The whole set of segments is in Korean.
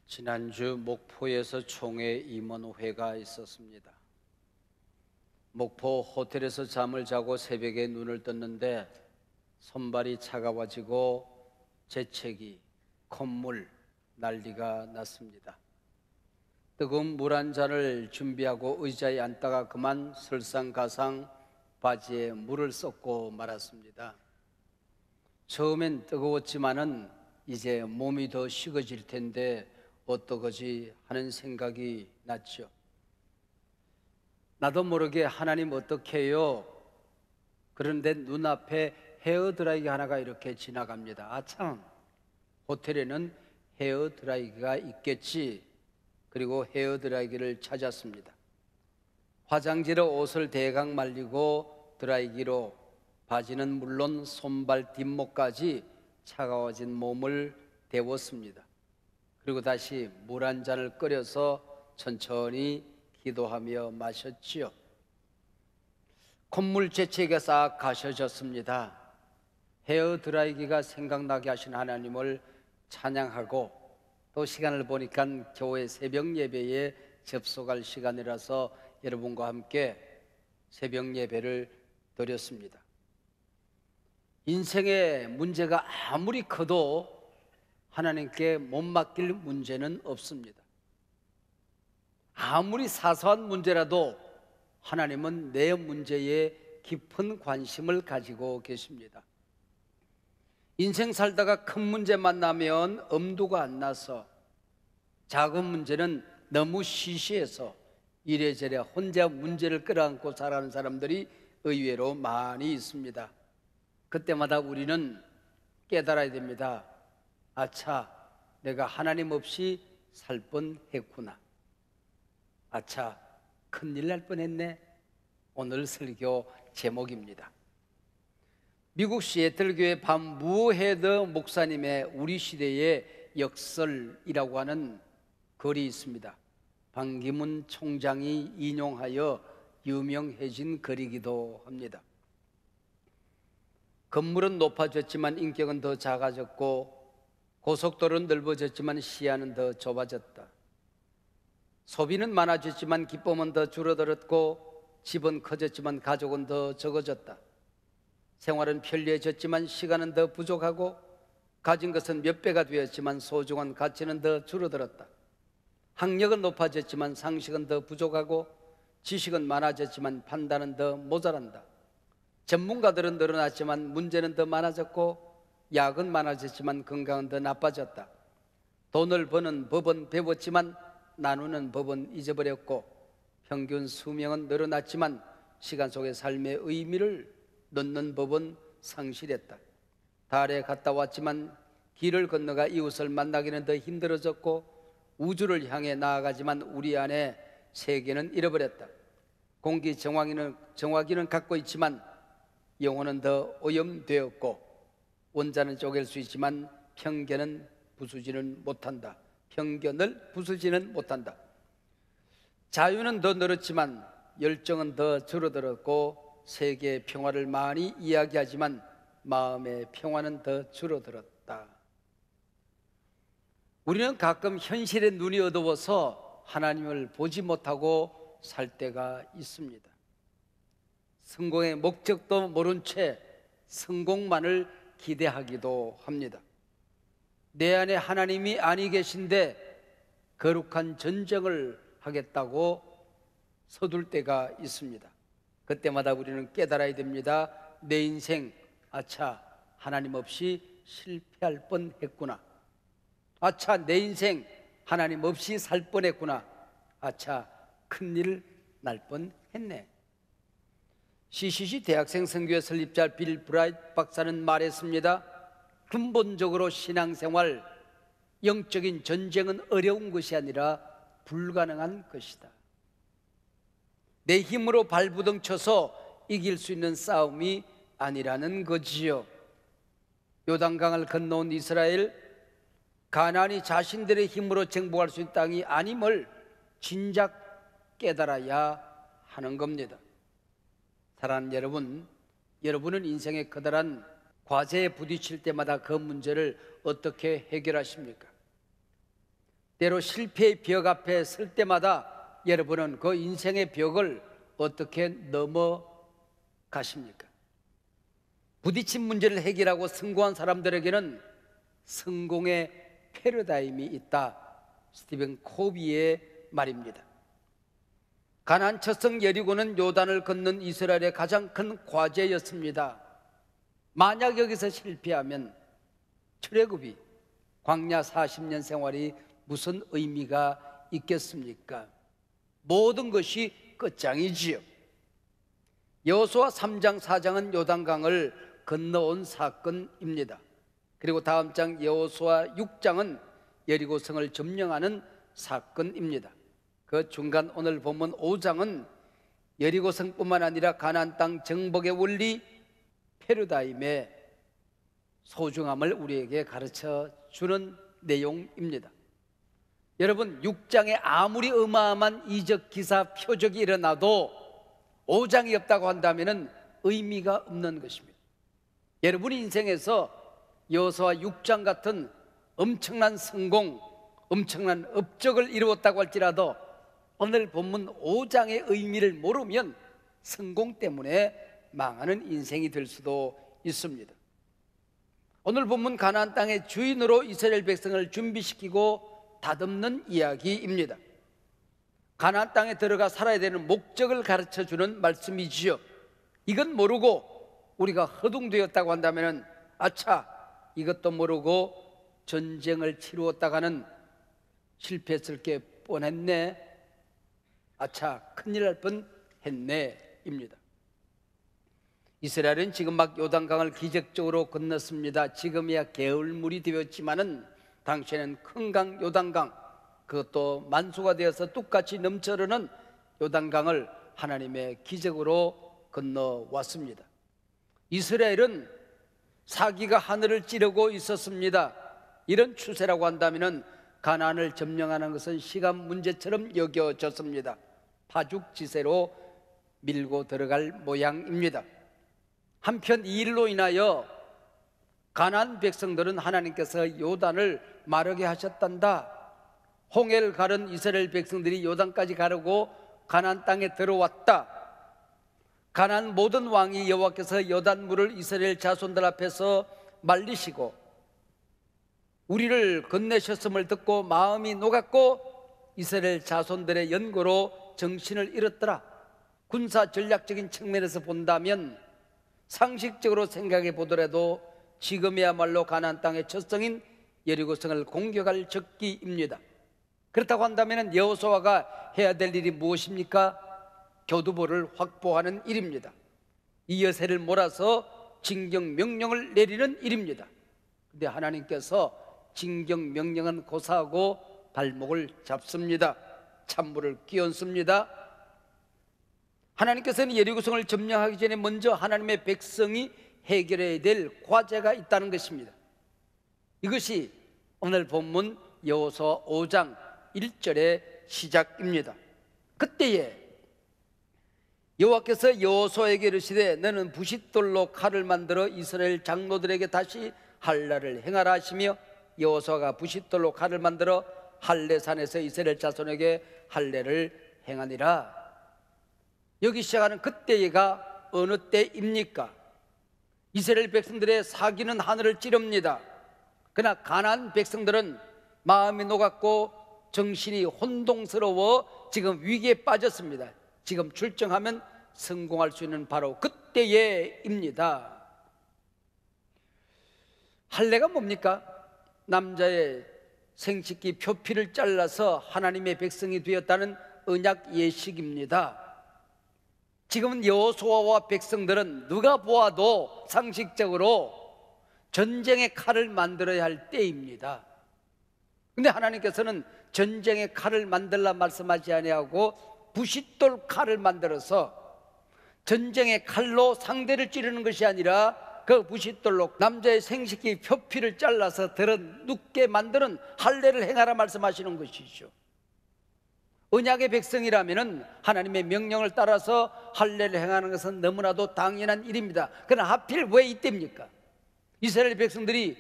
지난주 목포에서 총회 임원회가 있었습니다. 목포 호텔에서 잠을 자고 새벽에 눈을 떴는데 손발이 차가워지고 재채기, 콧물, 난리가 났습니다. 뜨거운 물 한 잔을 준비하고 의자에 앉다가 그만 설상가상 바지에 물을 쏟고 말았습니다. 처음엔 뜨거웠지만은 이제 몸이 더 식어질 텐데 어떡하지 하는 생각이 났죠. 나도 모르게 하나님 어떻게 해요? 그런데 눈앞에 헤어드라이기 하나가 이렇게 지나갑니다. 아참, 호텔에는 헤어드라이기가 있겠지. 그리고 헤어드라이기를 찾았습니다. 화장지로 옷을 대강 말리고 드라이기로 바지는 물론 손발 뒷목까지 차가워진 몸을 데웠습니다. 그리고 다시 물 한 잔을 끓여서 천천히 기도하며 마셨지요. 콧물 재채기가 싹 가셔졌습니다. 헤어드라이기가 생각나게 하신 하나님을 찬양하고 또 시간을 보니까 교회 새벽 예배에 접속할 시간이라서 여러분과 함께 새벽 예배를 드렸습니다. 인생의 문제가 아무리 커도 하나님께 못 맡길 문제는 없습니다. 아무리 사소한 문제라도 하나님은 내 문제에 깊은 관심을 가지고 계십니다. 인생 살다가 큰 문제 만나면 엄두가 안 나서 작은 문제는 너무 시시해서 이래저래 혼자 문제를 끌어안고 살아가는 사람들이 의외로 많이 있습니다. 그때마다 우리는 깨달아야 됩니다. 아차, 내가 하나님 없이 살 뻔했구나. 아차, 큰일 날 뻔했네. 오늘 설교 제목입니다. 미국 시애틀교회 밤무헤드 목사님의 우리 시대의 역설이라고 하는 글이 있습니다. 반기문 총장이 인용하여 유명해진 글이기도 합니다. 건물은 높아졌지만 인격은 더 작아졌고 고속도로는 넓어졌지만 시야는 더 좁아졌다. 소비는 많아졌지만 기쁨은 더 줄어들었고 집은 커졌지만 가족은 더 적어졌다. 생활은 편리해졌지만 시간은 더 부족하고 가진 것은 몇 배가 되었지만 소중한 가치는 더 줄어들었다. 학력은 높아졌지만 상식은 더 부족하고 지식은 많아졌지만 판단은 더 모자란다. 전문가들은 늘어났지만 문제는 더 많아졌고 약은 많아졌지만 건강은 더 나빠졌다. 돈을 버는 법은 배웠지만 나누는 법은 잊어버렸고 평균 수명은 늘어났지만 시간 속의 삶의 의미를 넣는 법은 상실했다. 달에 갔다 왔지만 길을 건너가 이웃을 만나기는 더 힘들어졌고 우주를 향해 나아가지만 우리 안에 세계는 잃어버렸다. 공기 정화기는 갖고 있지만 영혼은 더 오염되었고 원자는 쪼갤 수 있지만 편견을 부수지는 못한다. 자유는 더 늘었지만 열정은 더 줄어들었고 세계의 평화를 많이 이야기하지만 마음의 평화는 더 줄어들었다. 우리는 가끔 현실의 눈이 어두워서 하나님을 보지 못하고 살 때가 있습니다. 성공의 목적도 모른 채 성공만을 기대하기도 합니다. 내 안에 하나님이 아니 계신데 거룩한 전쟁을 하겠다고 서둘 때가 있습니다. 그때마다 우리는 깨달아야 됩니다. 내 인생, 아차, 하나님 없이 실패할 뻔했구나. 아차, 내 인생 하나님 없이 살 뻔했구나. 아차, 큰일 날 뻔했네. CCC 대학생 선교회 설립자 빌 브라이트 박사는 말했습니다. 근본적으로 신앙생활, 영적인 전쟁은 어려운 것이 아니라 불가능한 것이다. 내 힘으로 발부둥 쳐서 이길 수 있는 싸움이 아니라는 거지요. 요단강을 건너온 이스라엘, 가나안이 자신들의 힘으로 정복할 수 있는 땅이 아님을 진작 깨달아야 하는 겁니다. 사랑하는 여러분, 여러분은 인생의 커다란 과제에 부딪힐 때마다 그 문제를 어떻게 해결하십니까? 때로 실패의 벽 앞에 설 때마다 여러분은 그 인생의 벽을 어떻게 넘어가십니까? 부딪힌 문제를 해결하고 성공한 사람들에게는 성공의 패러다임이 있다. 스티븐 코비의 말입니다. 가나안 첫성 여리고는 요단을 건넌 이스라엘의 가장 큰 과제였습니다. 만약 여기서 실패하면 출애굽이 광야 40년 생활이 무슨 의미가 있겠습니까? 모든 것이 끝장이지요. 여호수아 3장 4장은 요단강을 건너온 사건입니다. 그리고 다음 장 여호수아 6장은 여리고성을 점령하는 사건입니다. 그 중간 오늘 본문 5장은 여리고성뿐만 아니라 가나안 땅 정복의 원리 패러다임의 소중함을 우리에게 가르쳐 주는 내용입니다. 여러분, 6장에 아무리 어마어마한 이적 기사 표적이 일어나도 5장이 없다고 한다면 의미가 없는 것입니다. 여러분의 인생에서 여호수아 6장 같은 엄청난 성공, 엄청난 업적을 이루었다고 할지라도 오늘 본문 5장의 의미를 모르면 성공 때문에 망하는 인생이 될 수도 있습니다. 오늘 본문 가나안 땅의 주인으로 이스라엘 백성을 준비시키고 다듬는 이야기입니다. 가나안 땅에 들어가 살아야 되는 목적을 가르쳐주는 말씀이지요. 이건 모르고 우리가 허둥대었다고 한다면 아차, 이것도 모르고 전쟁을 치루었다가는 실패했을 게 뻔했네, 아차, 큰일 날 뻔했네 입니다. 이스라엘은 지금 막 요단강을 기적적으로 건넜습니다. 지금이야 개울물이 되었지만은 당시에는 큰 강 요단강, 그것도 만수가 되어서 뚝같이 넘쳐흐르는 요단강을 하나님의 기적으로 건너왔습니다. 이스라엘은 사기가 하늘을 찌르고 있었습니다. 이런 추세라고 한다면 가나안을 점령하는 것은 시간 문제처럼 여겨졌습니다. 파죽지세로 밀고 들어갈 모양입니다. 한편 이 일로 인하여 가나안 백성들은 하나님께서 요단을 마르게 하셨단다. 홍해를 가른 이스라엘 백성들이 요단까지 가르고 가나안 땅에 들어왔다. 가나안 모든 왕이 여호와께서 요단물을 이스라엘 자손들 앞에서 말리시고 우리를 건네셨음을 듣고 마음이 녹았고 이스라엘 자손들의 연고로 정신을 잃었더라. 군사 전략적인 측면에서 본다면, 상식적으로 생각해 보더라도 지금이야말로 가나안 땅의 첫성인 여리고성을 공격할 적기입니다. 그렇다고 한다면 여호수아가 해야 될 일이 무엇입니까? 교두보를 확보하는 일입니다. 이 여세를 몰아서 징경 명령을 내리는 일입니다. 그런데 하나님께서 징경 명령은 고사하고 발목을 잡습니다. 찬물을 끼얹습니다. 하나님께서는 여리고성을 점령하기 전에 먼저 하나님의 백성이 해결해야 될 과제가 있다는 것입니다. 이것이 오늘 본문 여호수아 5장 1절의 시작입니다. 그때에 여호와께서 여호수아에게 이르시되 너는 부싯돌로 칼을 만들어 이스라엘 장로들에게 다시 할례를 행하라 하시며 여호수아가 부싯돌로 칼을 만들어 할례산에서 이스라엘 자손에게 할례를 행하니라. 여기 시작하는 그때가 어느 때입니까? 이스라엘 백성들의 사기는 하늘을 찌릅니다. 그러나 가나안 백성들은 마음이 녹았고 정신이 혼동스러워 지금 위기에 빠졌습니다. 지금 출정하면 성공할 수 있는 바로 그때에입니다. 할례가 뭡니까? 남자의 생식기 표피를 잘라서 하나님의 백성이 되었다는 언약 예식입니다. 지금은 여호수아와 백성들은 누가 보아도 상식적으로 전쟁의 칼을 만들어야 할 때입니다. 근데 하나님께서는 전쟁의 칼을 만들라 말씀하지 아니하고 부싯돌 칼을 만들어서 전쟁의 칼로 상대를 찌르는 것이 아니라 그 부싯돌로 남자의 생식기 표피를 잘라서 드러눕게 만드는 할례를 행하라 말씀하시는 것이죠. 언약의 백성이라면 하나님의 명령을 따라서 할례를 행하는 것은 너무나도 당연한 일입니다. 그러나 하필 왜 이때입니까? 이스라엘 백성들이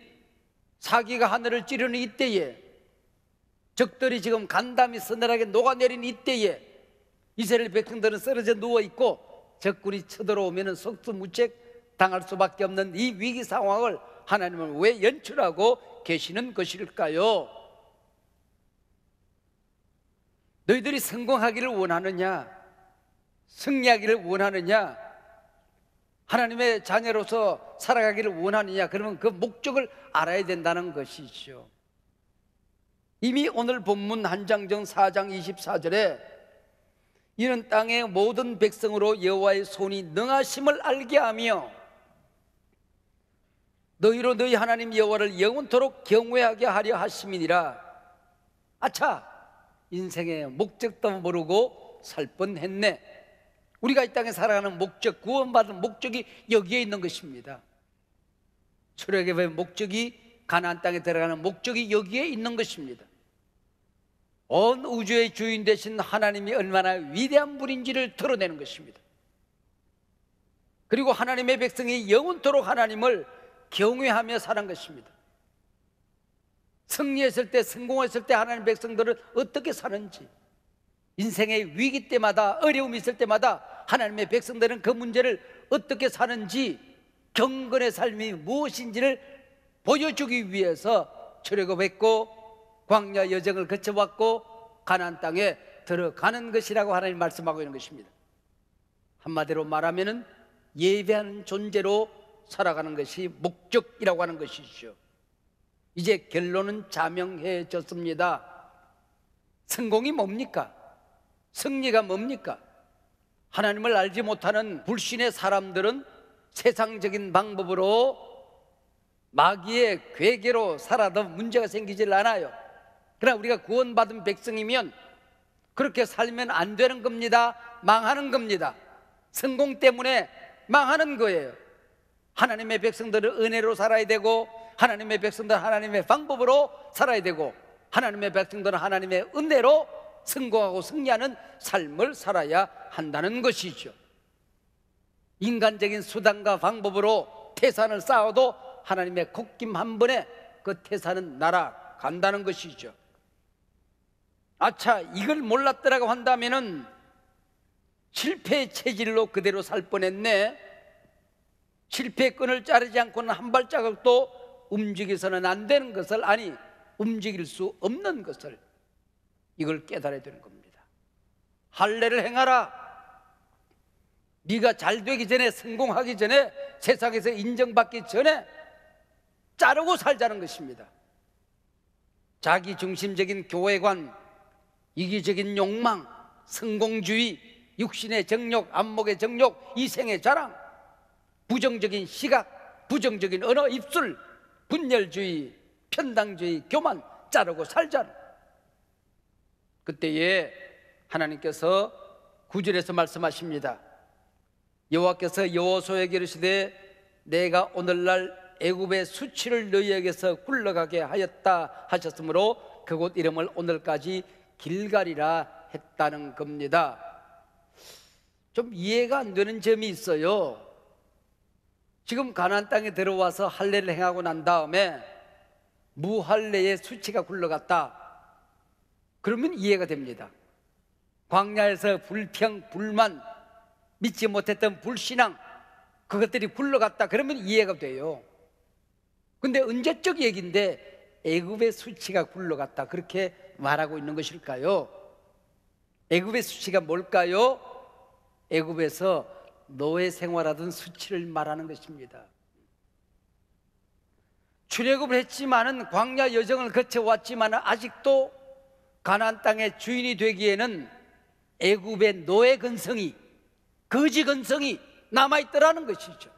사기가 하늘을 찌르는 이때에 적들이 지금 간담이 서늘하게 녹아내린 이때에 이스라엘 백성들은 쓰러져 누워있고 적군이 쳐들어오면 속수무책 당할 수밖에 없는 이 위기 상황을 하나님은 왜 연출하고 계시는 것일까요? 너희들이 성공하기를 원하느냐? 승리하기를 원하느냐? 하나님의 자녀로서 살아가기를 원하느냐? 그러면 그 목적을 알아야 된다는 것이죠. 이미 오늘 본문 한장정 4장 24절에 이는 땅의 모든 백성으로 여호와의 손이 능하심을 알게 하며 너희로 너희 하나님 여호와를 영원토록 경외하게 하려 하심이니라. 아차, 인생의 목적도 모르고 살 뻔했네. 우리가 이 땅에 살아가는 목적, 구원받은 목적이 여기에 있는 것입니다. 출애굽의 목적이, 가나안 땅에 들어가는 목적이 여기에 있는 것입니다. 온 우주의 주인 되신 하나님이 얼마나 위대한 분인지를 드러내는 것입니다. 그리고 하나님의 백성이 영원토록 하나님을 경외하며 사는 것입니다. 승리했을 때, 성공했을 때 하나님 백성들은 어떻게 사는지, 인생의 위기 때마다, 어려움이 있을 때마다 하나님의 백성들은 그 문제를 어떻게 사는지, 경건의 삶이 무엇인지를 보여주기 위해서 출애굽했고 광야 여정을 거쳐왔고 가나안 땅에 들어가는 것이라고 하나님 말씀하고 있는 것입니다. 한마디로 말하면 예배하는 존재로 살아가는 것이 목적이라고 하는 것이죠. 이제 결론은 자명해졌습니다. 성공이 뭡니까? 승리가 뭡니까? 하나님을 알지 못하는 불신의 사람들은 세상적인 방법으로 마귀의 괴계로 살아도 문제가 생기질 않아요. 그러나 우리가 구원받은 백성이면 그렇게 살면 안 되는 겁니다. 망하는 겁니다. 성공 때문에 망하는 거예요. 하나님의 백성들은 은혜로 살아야 되고, 하나님의 백성들은 하나님의 방법으로 살아야 되고, 하나님의 백성들은 하나님의 은혜로 성공하고 승리하는 삶을 살아야 한다는 것이죠. 인간적인 수단과 방법으로 태산을 쌓아도 하나님의 콧김 한 번에 그 태산은 날아간다는 것이죠. 아차, 이걸 몰랐더라고 한다면은 실패의 체질로 그대로 살 뻔했네. 실패의 끈을 자르지 않고는 한 발자국도 움직여서는 안 되는 것을, 아니 움직일 수 없는 것을, 이걸 깨달아야 되는 겁니다. 할례를 행하라. 네가 잘 되기 전에, 성공하기 전에, 세상에서 인정받기 전에 자르고 살자는 것입니다. 자기중심적인 교회관, 이기적인 욕망, 성공주의, 육신의 정욕, 안목의 정욕, 이생의 자랑, 부정적인 시각, 부정적인 언어, 입술, 분열주의, 편당주의, 교만 자르고 살자는. 그때에 하나님께서 9절에서 말씀하십니다. 여호와께서 여호수아에게 이르시되 내가 오늘날 애굽의 수치를 너희에게서 굴러가게 하였다 하셨으므로 그곳 이름을 오늘까지 길갈이라 했다는 겁니다. 좀 이해가 안 되는 점이 있어요. 지금 가나안 땅에 들어와서 할례를 행하고 난 다음에 무할례의 수치가 굴러갔다, 그러면 이해가 됩니다. 광야에서 불평, 불만, 믿지 못했던 불신앙, 그것들이 굴러갔다, 그러면 이해가 돼요. 근데 언제적 얘기인데 애굽의 수치가 굴러갔다, 그렇게 말하고 있는 것일까요? 애굽의 수치가 뭘까요? 애굽에서 노예 생활하던 수치를 말하는 것입니다. 출애굽을 했지만은, 광야 여정을 거쳐왔지만은 아직도 가나안 땅의 주인이 되기에는 애굽의 노예 근성이, 거지 근성이 남아있더라는 것이죠.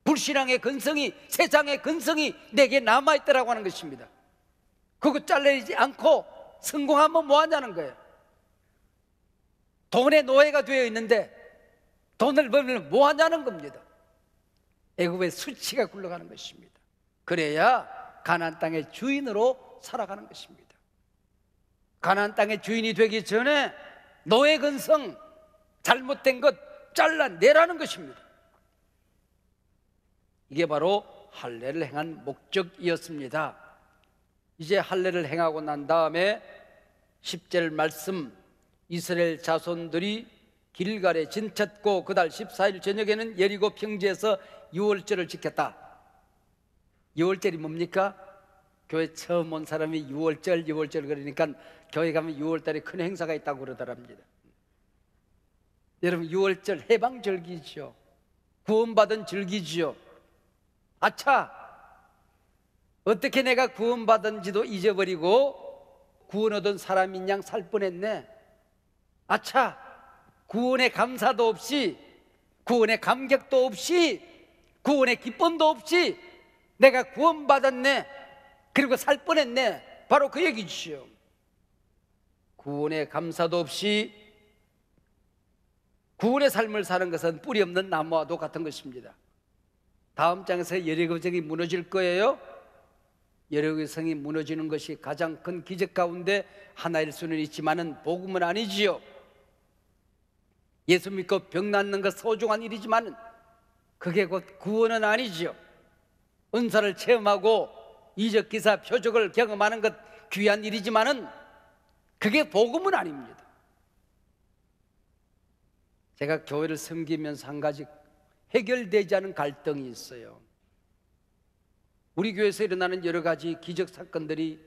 불신앙의 근성이, 세상의 근성이 내게 남아있더라고 하는 것입니다. 그거 잘라내지 않고 성공하면 뭐하냐는 거예요. 돈의 노예가 되어 있는데 돈을 벌면 뭐하냐는 겁니다. 애굽의 수치가 굴러가는 것입니다. 그래야 가나안 땅의 주인으로 살아가는 것입니다. 가나안 땅의 주인이 되기 전에 노예 근성, 잘못된 것 잘라내라는 것입니다. 이게 바로 할례를 행한 목적이었습니다. 이제 할례를 행하고 난 다음에 10절 말씀, 이스라엘 자손들이 길갈에 진쳤고 그달 14일 저녁에는 예리고 평지에서 유월절을 지켰다. 유월절이 뭡니까? 교회 처음 온 사람이 유월절 그러니까 교회 가면 유월달에 큰 행사가 있다고 그러더랍니다. 여러분, 유월절 해방절기죠. 구원받은 절기지요. 아차, 어떻게 내가 구원받은지도 잊어버리고 구원 얻은 사람인 양 살 뻔했네. 아차, 구원의 감사도 없이, 구원의 감격도 없이, 구원의 기쁨도 없이 내가 구원받았네, 그리고 살 뻔했네. 바로 그 얘기지요. 구원의 감사도 없이 구원의 삶을 사는 것은 뿌리 없는 나무와도 같은 것입니다. 다음 장에서 여리고 성이 무너질 거예요. 여리고 성이 무너지는 것이 가장 큰 기적 가운데 하나일 수는 있지만은 복음은 아니지요. 예수 믿고 병 낫는 것 소중한 일이지만은 그게 곧 구원은 아니지요. 은사를 체험하고 이적 기사 표적을 경험하는 것 귀한 일이지만은 그게 복음은 아닙니다. 제가 교회를 섬기면서 한 가지 해결되지 않은 갈등이 있어요. 우리 교회에서 일어나는 여러 가지 기적 사건들이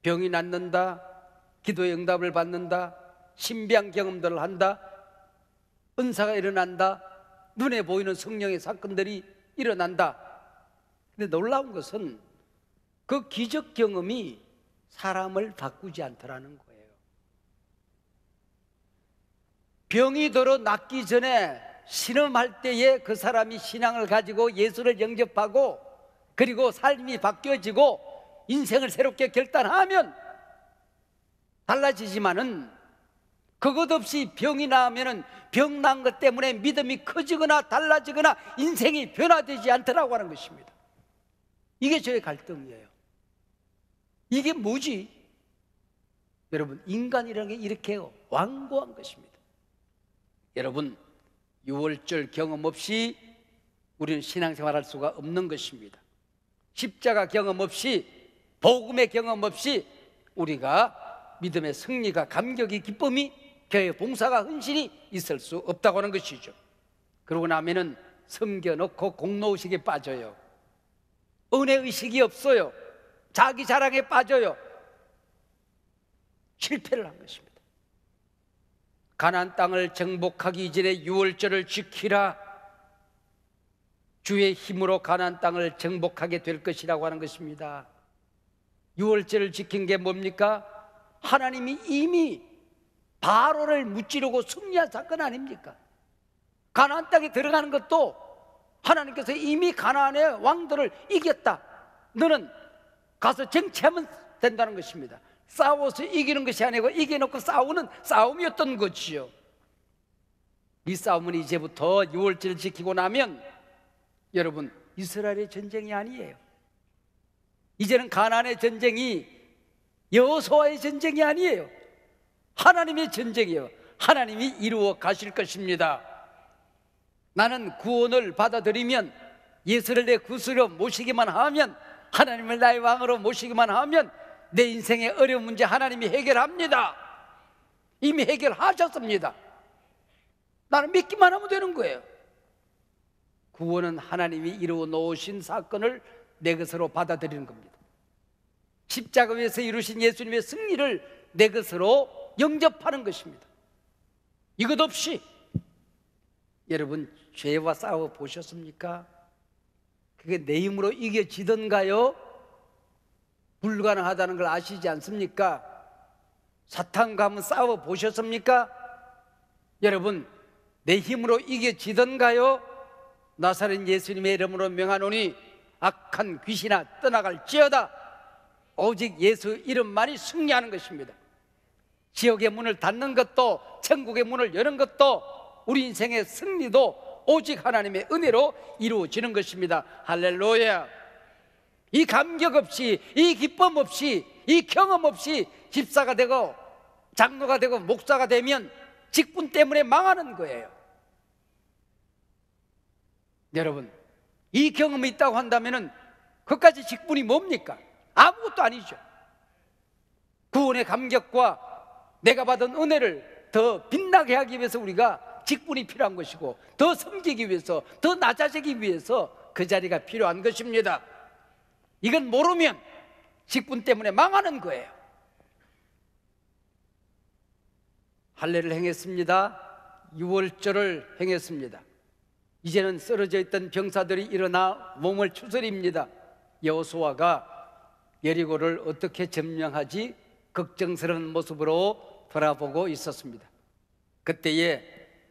병이 낫는다, 기도의 응답을 받는다, 신비한 경험들을 한다, 은사가 일어난다, 눈에 보이는 성령의 사건들이 일어난다. 근데 놀라운 것은 그 기적 경험이 사람을 바꾸지 않더라는 거예요. 병이 들어 낫기 전에 신음할 때에 그 사람이 신앙을 가지고 예수를 영접하고 그리고 삶이 바뀌어지고 인생을 새롭게 결단하면 달라지지만은 그것 없이 병이 나으면은 병 난 것 때문에 믿음이 커지거나 달라지거나 인생이 변화되지 않더라고 하는 것입니다. 이게 저의 갈등이에요. 이게 뭐지? 여러분, 인간이라는 게 이렇게 완고한 것입니다. 여러분, 유월절 경험 없이 우리는 신앙생활할 수가 없는 것입니다. 십자가 경험 없이, 복음의 경험 없이 우리가 믿음의 승리가, 감격이, 기쁨이, 교회 봉사가, 헌신이 있을 수 없다고 하는 것이죠. 그러고 나면은 섬겨놓고 공로의식에 빠져요. 은혜의식이 없어요. 자기 자랑에 빠져요. 실패를 한 것입니다. 가나안 땅을 정복하기 이전에 유월절을 지키라. 주의 힘으로 가나안 땅을 정복하게 될 것이라고 하는 것입니다. 유월절을 지킨 게 뭡니까? 하나님이 이미 바로를 무찌르고 승리한 사건 아닙니까? 가나안 땅에 들어가는 것도 하나님께서 이미 가나안의 왕들을 이겼다. 너는 가서 정치하면 된다는 것입니다. 싸워서 이기는 것이 아니고 이겨놓고 싸우는 싸움이었던 것이요. 이 싸움은 이제부터 유월절을 지키고 나면 여러분, 이스라엘의 전쟁이 아니에요. 이제는 가나안의 전쟁이 여호수아의 전쟁이 아니에요. 하나님의 전쟁이에요. 하나님이 이루어 가실 것입니다. 나는 구원을 받아들이면, 예수를 내 구주로 모시기만 하면, 하나님을 나의 왕으로 모시기만 하면 내 인생의 어려운 문제 하나님이 해결합니다. 이미 해결하셨습니다. 나는 믿기만 하면 되는 거예요. 구원은 하나님이 이루어 놓으신 사건을 내 것으로 받아들이는 겁니다. 십자가 위에서 이루신 예수님의 승리를 내 것으로 영접하는 것입니다. 이것 없이 여러분, 죄와 싸워 보셨습니까? 그게 내 힘으로 이겨지던가요? 불가능하다는 걸 아시지 않습니까? 사탄과 한번 싸워 보셨습니까? 여러분, 내 힘으로 이겨지던가요? 나사렛 예수님의 이름으로 명하노니 악한 귀신아 떠나갈지어다. 오직 예수 이름만이 승리하는 것입니다. 지옥의 문을 닫는 것도, 천국의 문을 여는 것도, 우리 인생의 승리도 오직 하나님의 은혜로 이루어지는 것입니다. 할렐루야. 이 감격 없이, 이 기쁨 없이, 이 경험 없이 집사가 되고 장로가 되고 목사가 되면 직분 때문에 망하는 거예요. 여러분, 이 경험이 있다고 한다면 그까지 직분이 뭡니까? 아무것도 아무것도 아니죠. 구원의 감격과 내가 받은 은혜를 더 빛나게 하기 위해서 우리가 직분이 필요한 것이고, 더 섬기기 위해서, 더 낮아지기 위해서 그 자리가 필요한 것입니다. 이건 모르면 직분 때문에 망하는 거예요. 할례를 행했습니다. 유월절을 행했습니다. 이제는 쓰러져 있던 병사들이 일어나 몸을 추스립니다. 여호수아가 여리고를 어떻게 점령하지 걱정스러운 모습으로 돌아보고 있었습니다. 그때에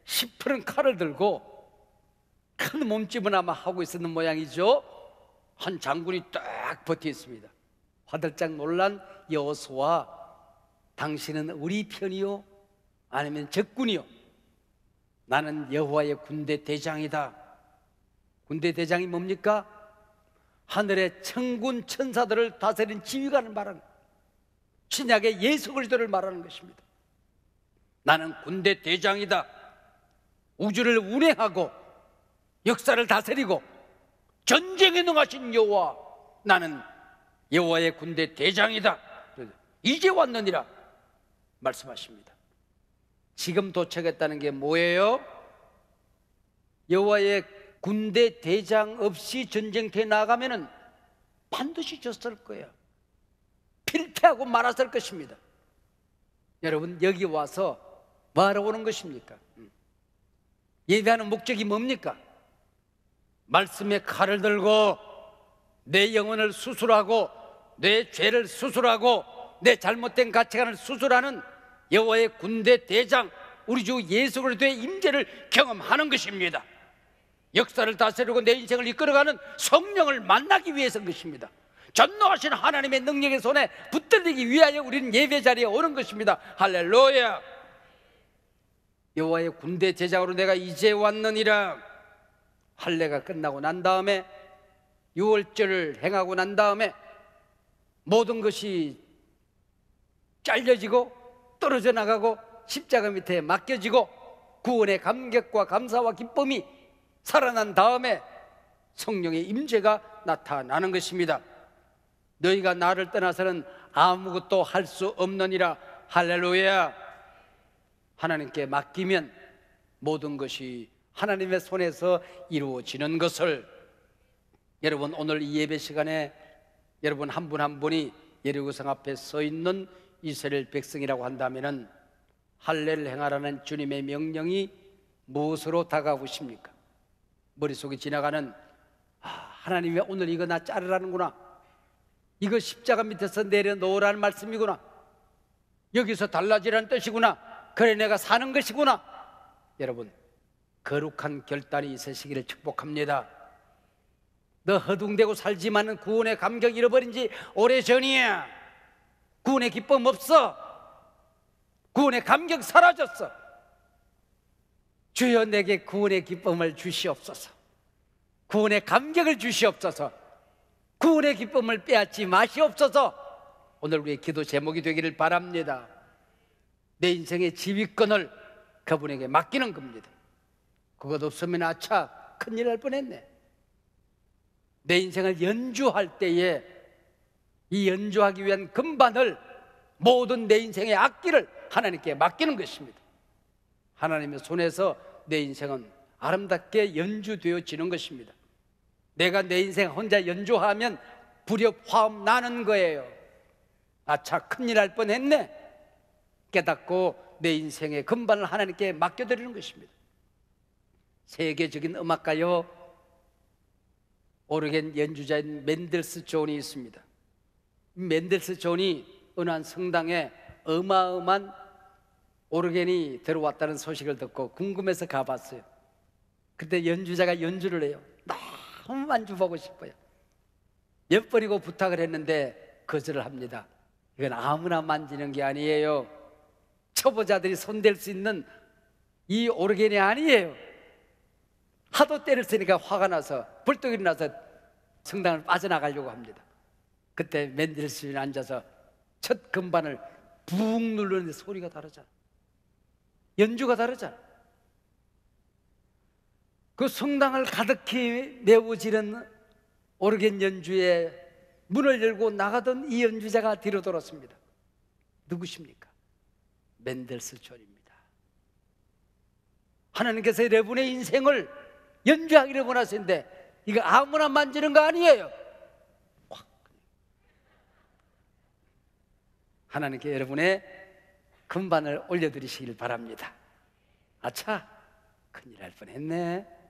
시퍼런 칼을 들고 큰 몸집은 아마 하고 있었는 모양이죠. 한 장군이 딱 버티 있습니다. 화들짝 놀란 여호수아, 당신은 우리 편이요? 아니면 적군이요? 나는 여호와의 군대 대장이다. 군대 대장이 뭡니까? 하늘의 천군 천사들을 다스린 지휘관을 말하는, 신약의 예수 그리스도를 말하는 것입니다. 나는 군대 대장이다. 우주를 운행하고 역사를 다스리고 전쟁에 능하신 여호와, 나는 여호와의 군대 대장이다. 이제 왔느니라 말씀하십니다. 지금 도착했다는 게 뭐예요? 여호와의 군대 대장 없이 전쟁터에 나가면은 반드시 졌을 거예요. 필패하고 말았을 것입니다. 여러분, 여기 와서 뭐하러 오는 것입니까? 예배하는 목적이 뭡니까? 말씀의 칼을 들고 내 영혼을 수술하고 내 죄를 수술하고 내 잘못된 가치관을 수술하는 여호와의 군대 대장, 우리 주 예수 그리스도의 임재를 경험하는 것입니다. 역사를 다스리고 내 인생을 이끌어가는 성령을 만나기 위해서인 것입니다. 전능하신 하나님의 능력의 손에 붙들리기 위하여 우리는 예배 자리에 오는 것입니다. 할렐루야. 여호와의 군대 제장으로 내가 이제 왔느니라. 할례가 끝나고 난 다음에, 유월절을 행하고 난 다음에 모든 것이 잘려지고 떨어져 나가고 십자가 밑에 맡겨지고 구원의 감격과 감사와 기쁨이 살아난 다음에 성령의 임재가 나타나는 것입니다. 너희가 나를 떠나서는 아무것도 할 수 없느니라. 할렐루야. 하나님께 맡기면 모든 것이 하나님의 손에서 이루어지는 것을, 여러분, 오늘 이 예배 시간에 여러분 한 분 한 분이 여리고성 앞에 서 있는 이스라엘 백성이라고 한다면 할례를 행하라는 주님의 명령이 무엇으로 다가오십니까? 머릿속에 지나가는, 하나님이 오늘 이거 나 자르라는구나, 이거 십자가 밑에서 내려놓으라는 말씀이구나, 여기서 달라지라는 뜻이구나, 그래 내가 사는 것이구나. 여러분, 거룩한 결단이 있으시기를 축복합니다. 너 허둥대고 살지만은 구원의 감격 잃어버린 지 오래전이야. 구원의 기쁨 없어. 구원의 감격 사라졌어. 주여 내게 구원의 기쁨을 주시옵소서. 구원의 감격을 주시옵소서. 구원의 기쁨을 빼앗지 마시옵소서. 오늘 우리의 기도 제목이 되기를 바랍니다. 내 인생의 지휘권을 그분에게 맡기는 겁니다. 그것 없으면 아차, 큰일 날 뻔했네. 내 인생을 연주할 때에 이 연주하기 위한 금반을, 모든 내 인생의 악기를 하나님께 맡기는 것입니다. 하나님의 손에서 내 인생은 아름답게 연주되어지는 것입니다. 내가 내 인생 혼자 연주하면 불협 화음 나는 거예요. 아차, 큰일 날 뻔했네 깨닫고 내 인생의 금반을 하나님께 맡겨드리는 것입니다. 세계적인 음악가요 오르겐 연주자인 맨델스 존이 있습니다. 맨델스 존이 어느 한 성당에 어마어마한 오르겐이 들어왔다는 소식을 듣고 궁금해서 가봤어요. 그때 연주자가 연주를 해요. 너무 만져보고 싶어요. 몇 번이고 부탁을 했는데 거절을 합니다. 이건 아무나 만지는 게 아니에요. 초보자들이 손댈 수 있는 이 오르겐이 아니에요. 하도 때렸으니까 화가 나서 불떡이 나서 성당을 빠져나가려고 합니다. 그때 맨델스존이 앉아서 첫 금반을 붕 누르는데 소리가 다르잖아. 연주가 다르잖아. 그 성당을 가득히 메워지는 오르겐 연주에 문을 열고 나가던 이 연주자가 뒤로 돌았습니다. 누구십니까? 멘델스 존입니다. 하나님께서 여러분의 인생을 연주하기를 원하시는데 이거 아무나 만지는 거 아니에요. 하나님께 여러분의 금반을 올려드리시길 바랍니다. 아차, 큰일 날 뻔했네.